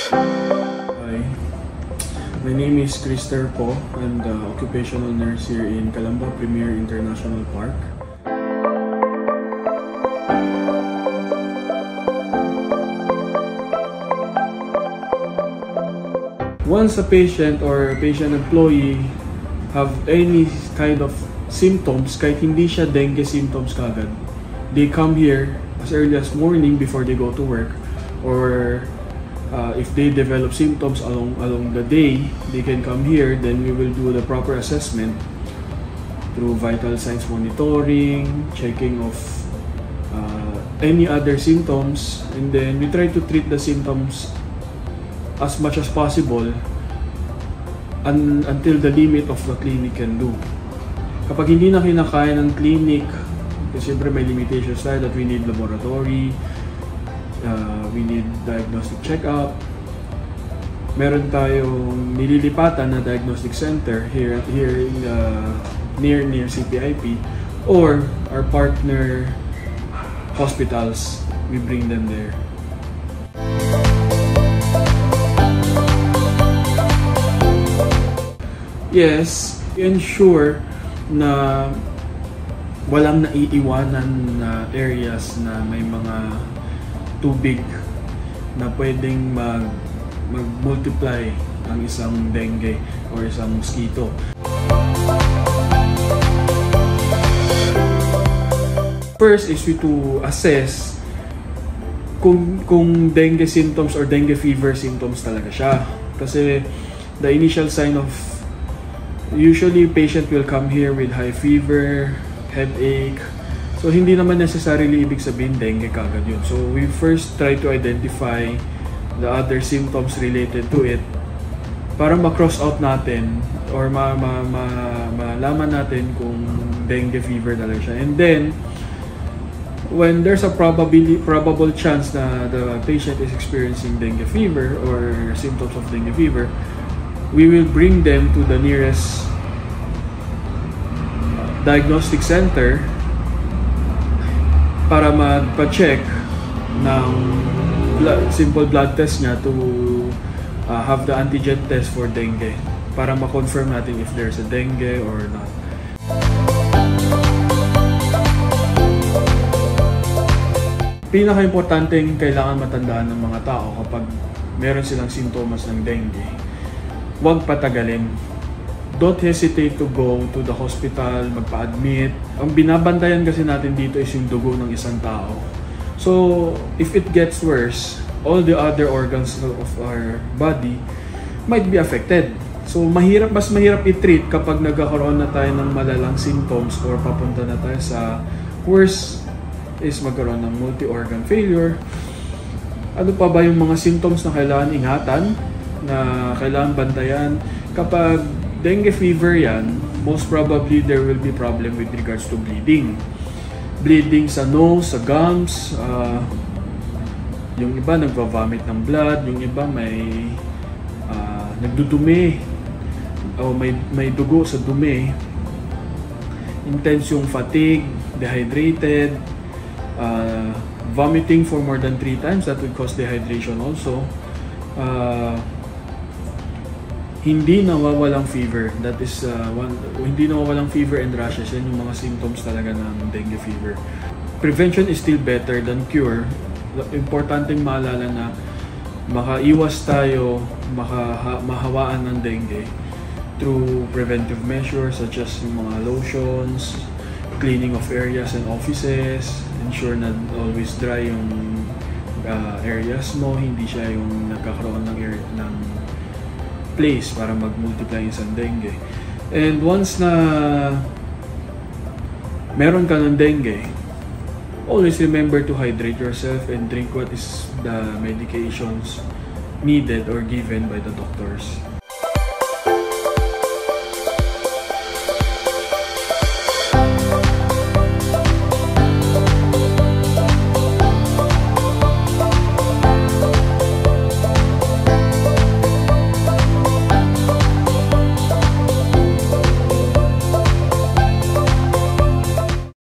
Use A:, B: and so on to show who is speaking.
A: Hi, my name is Krister Po. I'm the occupational nurse here in Calamba Premier International Park. Once a patient or patient employee have any kind of symptoms, kahit hindi siya dengue symptoms kagad, they come here as early as morning before they go to work, or if they develop symptoms along the day, they can come here. Then we will do the proper assessment through vital signs monitoring, checking of any other symptoms, and then we try to treat the symptoms as much as possible until the limit of the clinic can do. Kapag hindi na kinakaya ng clinic, kasi siyempre may limitations tayo that we need laboratory, we need diagnostic check-up. Meron tayong nililipatan na diagnostic center here in near CPIP, or our partner hospitals, we bring them there. Yes, ensure na walang naiiwanan na areas na may mga tubig na pwedeng mag-multiply ang isang dengue or isang mosquito. First is to assess kung dengue symptoms or dengue fever symptoms talaga siya. Kasi the initial sign of, usually patient will come here with high fever, headache. So hindi naman necessarily ibig sabihin dengue kagad yun. So we first try to identify the other symptoms related to it para ma-cross out natin or malaman natin kung dengue fever talaga siya. And then when there's a probable chance na the patient is experiencing dengue fever or symptoms of dengue fever, we will bring them to the nearest diagnostic center para magpa-check ng simple blood test niya to have the antigen test for dengue para ma-confirm natin if there's a dengue or not. Pinaka-importanteng kailangan matandaan ng mga tao kapag meron silang sintomas ng dengue, huwag patagalin. Don't hesitate to go to the hospital, magpa-admit. Ang binabantayan kasi natin dito is yung dugo ng isang tao. So, if it gets worse, all the other organs of our body might be affected. So, mas mahirap i-treat kapag nagkakaroon na tayo ng malalang symptoms or papunta na tayo sa worse is magkaroon ng multi-organ failure. Ano pa ba yung mga symptoms na kailangan ingatan, na kailangan bantayan? Kapag dengue fever yan, most probably there will be problem with regards to bleeding. Bleeding sa nose, sa gums, yung iba nagva-vomit ng blood, yung iba may nagdudumi o may dugo sa dumi. Intense yung fatigue, dehydrated, vomiting for more than 3 times, that would cause dehydration also. Hindi nawawalang fever, that is hindi nawawalang fever and rashes, yan yung mga symptoms talaga ng dengue fever. Prevention is still better than cure. Importanteng maalala na makaiwas tayo mahawaan ng dengue through preventive measures such as yung mga lotions, cleaning of areas and offices, ensure na always dry yung areas mo, hindi siya yung nagkakaroon ng place para mag-multiply isang dengue. And once na meron ka ng dengue, always remember to hydrate yourself and drink what is the medications needed or given by the doctors.